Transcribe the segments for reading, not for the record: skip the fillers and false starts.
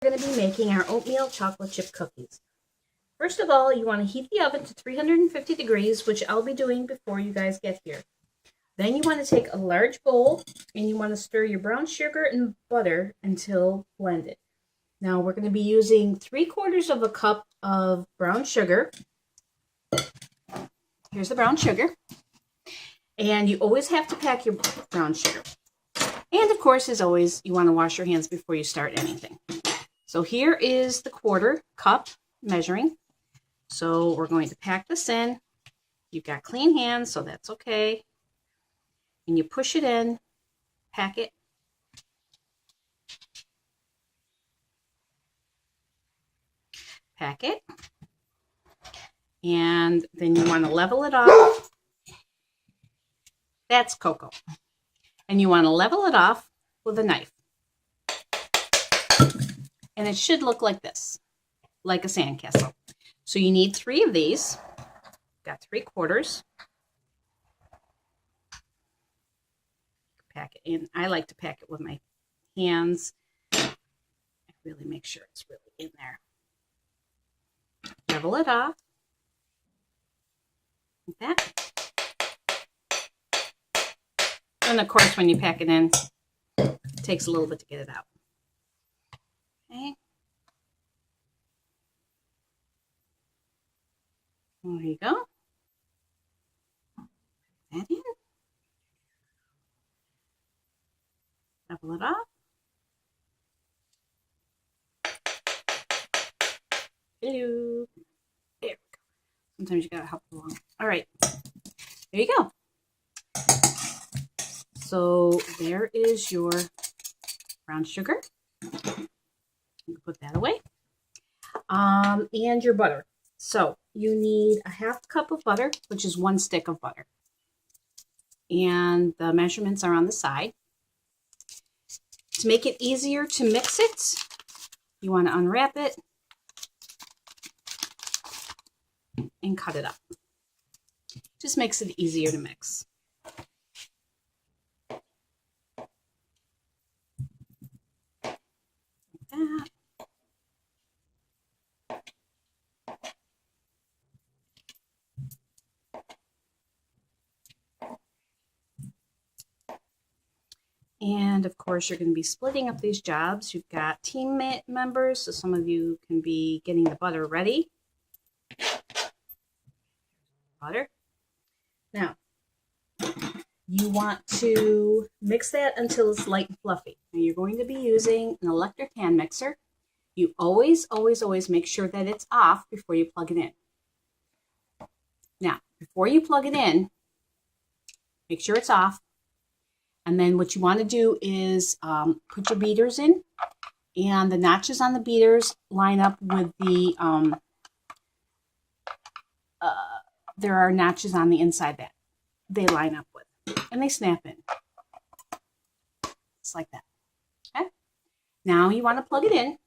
We're going to be making our oatmeal chocolate chip cookies. First of all, you want to heat the oven to 350 degrees, which I'll be doing before you guys get here. Then you want to take a large bowl and you want to stir your brown sugar and butter until blended. Now we're going to be using 3/4 of a cup of brown sugar. Here's the brown sugar. And you always have to pack your brown sugar. And of course, as always, you want to wash your hands before you start anything. So here is the 1/4 cup measuring. So we're going to pack this in. You've got clean hands, so that's okay. And you push it in, pack it. Pack it. And then you want to level it off. That's cocoa. And you want to level it off with a knife. And it should look like this, like a sandcastle. So you need 3 of these. Got 3/4. Pack it in. I like to pack it with my hands. I really make sure it's really in there. Level it off. Like that. And of course, when you pack it in, it takes a little bit to get it out. Okay. There you go. Put that in. Level it off. Hello. There we go. Sometimes you gotta help along. All right. There you go. So there is your brown sugar. You can put that away. And your butter. So you need a 1/2 cup of butter, which is 1 stick of butter. And the measurements are on the side. To make it easier to mix it, you want to unwrap it and cut it up. Just makes it easier to mix. Like that. And of course, you're going to be splitting up these jobs. You've got team members, so some of you can be getting the butter ready. Butter. Now, you want to mix that until it's light and fluffy. Now, you're going to be using an electric hand mixer. You always, always, always make sure that it's off before you plug it in. Now, before you plug it in, make sure it's off. And then what you want to do is put your beaters in, and the notches on the beaters line up with the, there are notches on the inside that they line up with, and they snap in. Just like that. Okay? Now you want to plug it in,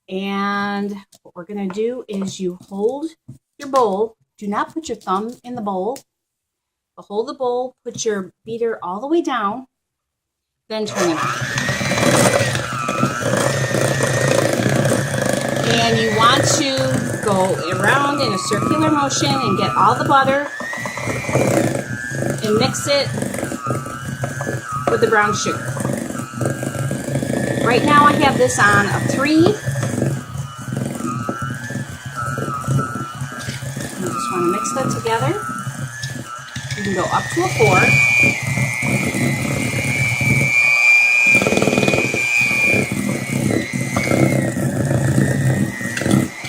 and what we're going to do is you hold your bowl. Do not put your thumb in the bowl. But hold the bowl, put your beater all the way down, then turn it on. And you want to go around in a circular motion and get all the butter and mix it with the brown sugar. Right now I have this on a 3. You just want to mix that together. You can go up to a 4.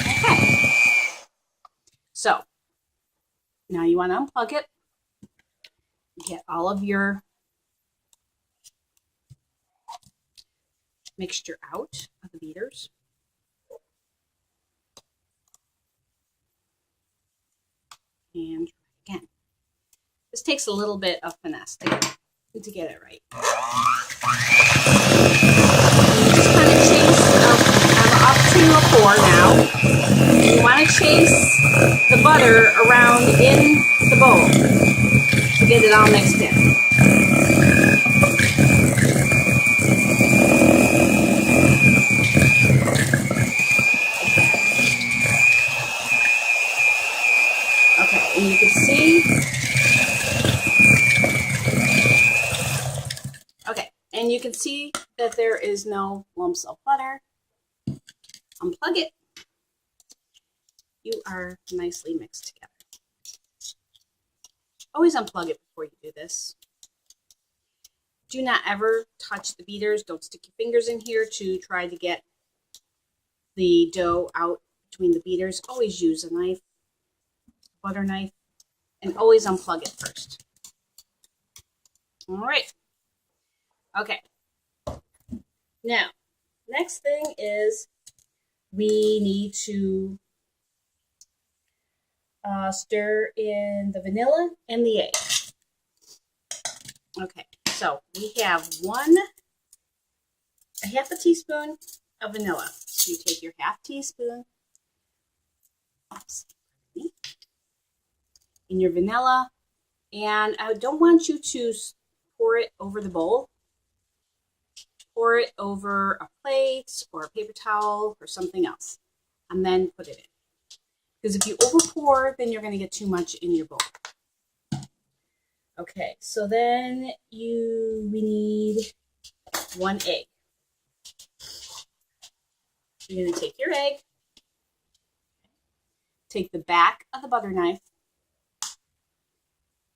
Okay. So, now you want to unplug it. Get all of your mixture out of the beaters. And try again. This takes a little bit of finesse to get it right. You just kind of chase, I'm up to a 4 now. You want to chase the butter around in the bowl to get it all mixed in. ready. Okay, and you can see that there is no lumps of butter. Unplug it. You are nicely mixed together. Always unplug it before you do this. Do not ever touch the beaters. Don't stick your fingers in here to try to get the dough out between the beaters. Always use a knife, butter knife, and always unplug it first. All right. Okay. Now, next thing is we need to stir in the vanilla and the egg. Okay, so we have a half a teaspoon of vanilla. So you take your half teaspoon in your vanilla, and I don't want you to pour it over the bowl. Pour it over a plate or a paper towel or something else, and then put it in. Because if you overpour, then you're going to get too much in your bowl. Okay, so then we need 1 egg. You're going to take your egg, take the back of the butter knife,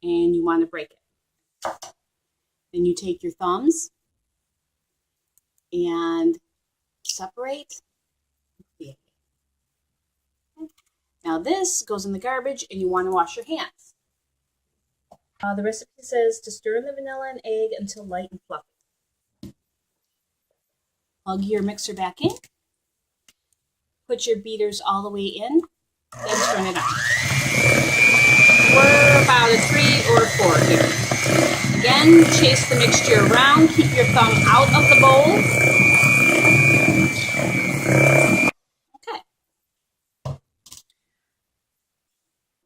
and you want to break it. Then you take your thumbs and separate the egg. Okay. Now this goes in the garbage, and you want to wash your hands. The recipe says to stir in the vanilla and egg until light and fluffy. Plug your mixer back in. Put your beaters all the way in, then turn it on. We're about a 3 or 4 here. Again, chase the mixture around. Keep your thumb out of the bowl. Okay.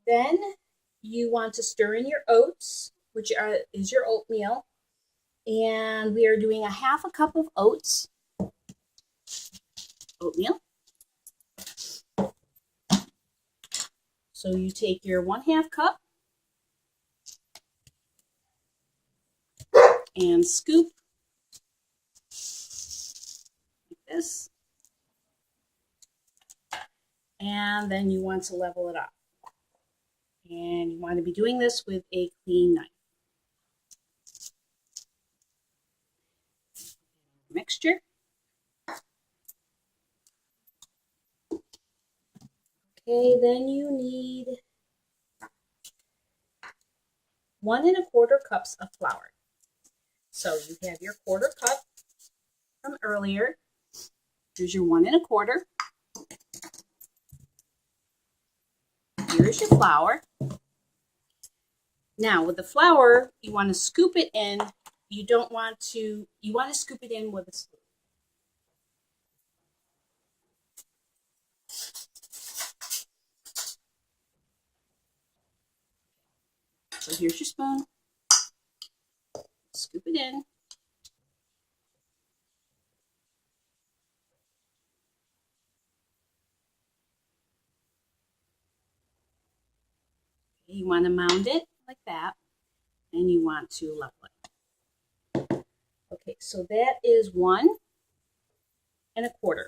Then you want to stir in your oats, which is your oatmeal. And we are doing a half a cup of oats. Oatmeal. So you take your 1/2 cup and scoop like this. And then you want to level it up. And you want to be doing this with a clean knife. Mixture. Okay, then you need 1 1/4 cups of flour. So you have your 1/4 cup from earlier. Here's your 1 1/4. Here's your flour. Now with the flour, you want to scoop it in. You want to scoop it in with a spoon. So here's your spoon. Scoop it in. You want to mound it like that, and you want to level it. Okay, so that is 1 1/4.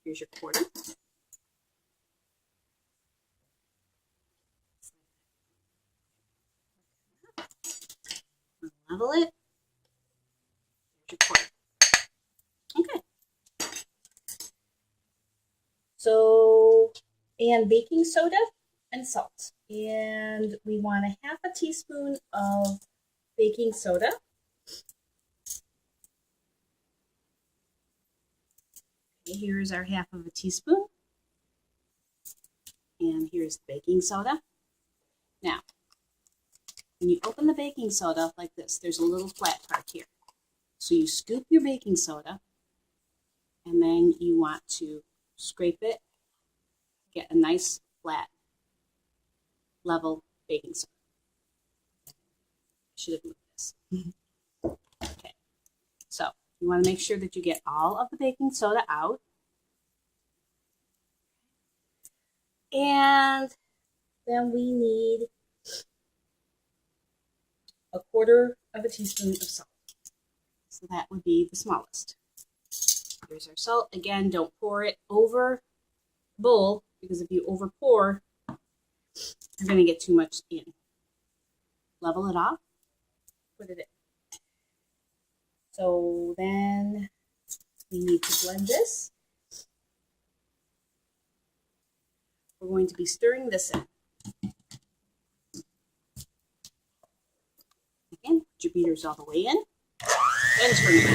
Here's your 1/4. Level it. Here's your 1/4. Okay. So, and baking soda and salt. And we want a 1/2 teaspoon of baking soda. Okay, here's our 1/2 teaspoon. And here's the baking soda. Now, when you open the baking soda like this, there's a little flat part here. So you scoop your baking soda, and then you want to scrape it, get a nice flat, level baking soda. I should have moved this. Okay, so you want to make sure that you get all of the baking soda out. And then we need 1/4 of a teaspoon of salt. So that would be the smallest. Here's our salt. Again, don't pour it over the bowl, because if you over pour, you're going to get too much in. Level it off, put it in. So then we need to blend this. We're going to be stirring this in. Again, put your beaters all the way in, then turn it on.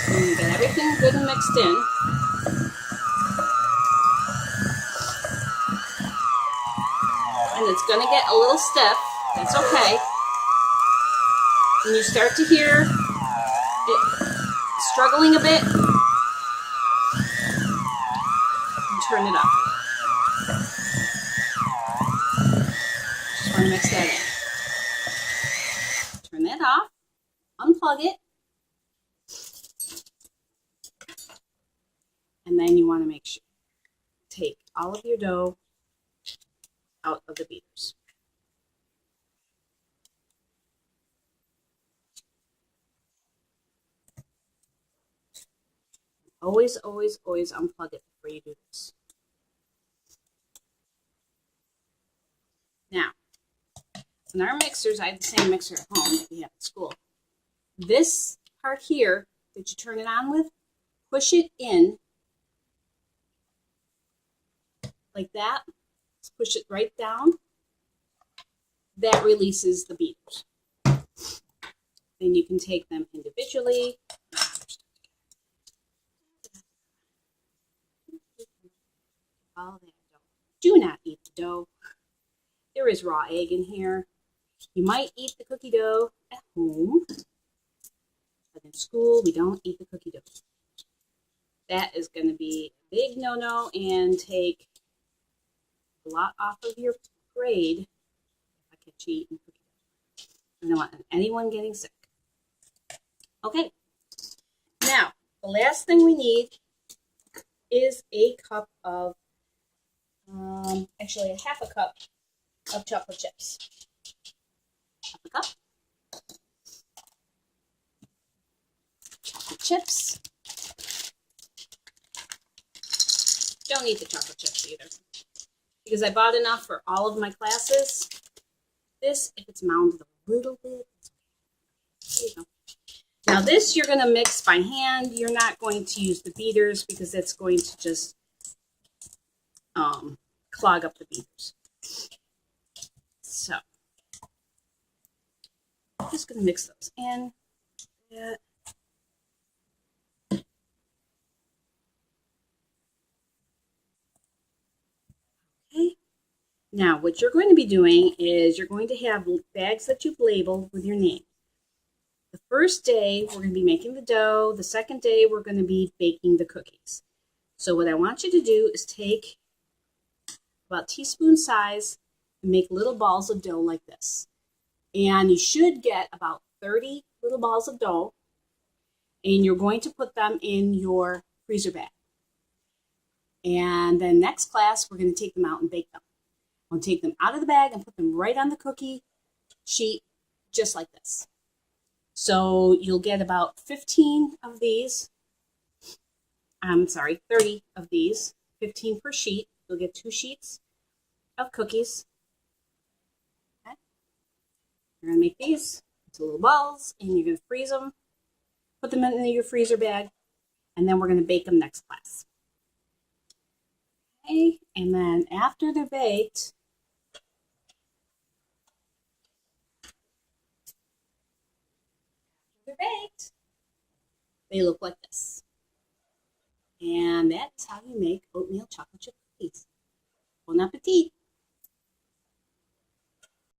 And you get everything good and mixed in. And it's going to get a little stiff. That's okay. When you start to hear it struggling a bit, turn it up. Just want to mix that in. Turn that off. Unplug it. And then you want to make sure take all of your dough out of the beaters. Always, always, always unplug it before you do this. Now, in our mixers, I have the same mixer at home that we have at school. This part here that you turn it on with, push it in like that. Just push it right down. That releases the beaters. Then you can take them individually. All that dough. Do not eat the dough. There is raw egg in here. You might eat the cookie dough at home, but in school we don't eat the cookie dough. That is going to be a big no-no and take a lot off of your grade if I catch you eating cookie dough. I don't want anyone getting sick. Okay. Now, the last thing we need is a cup of actually a half a cup of chocolate chips. Half a cup. Chocolate chips. Don't need the chocolate chips either, because I bought enough for all of my classes. This, if it's mounded a little bit, there you go. Now this you're going to mix by hand. You're not going to use the beaters because that's going to just clog up the beaters. So I'm just going to mix those in. Yeah. Okay. Now what you're going to be doing is you're going to have bags that you've labeled with your name. The first day we're going to be making the dough. The second day we're going to be baking the cookies. So what I want you to do is take about teaspoon size and make little balls of dough like this. And you should get about 30 little balls of dough, and you're going to put them in your freezer bag. And then next class, we're going to take them out and bake them. We'll take them out of the bag and put them right on the cookie sheet, just like this. So you'll get about 15 of these. 30 of these, 15 per sheet. You'll get 2 sheets of cookies. Okay. You're going to make these into little balls, and you're going to freeze them, put them in your freezer bag, and then we're going to bake them next class. Okay, and then after they're baked, they look like this. And that's how you make oatmeal chocolate chip cookies. Bon appetit!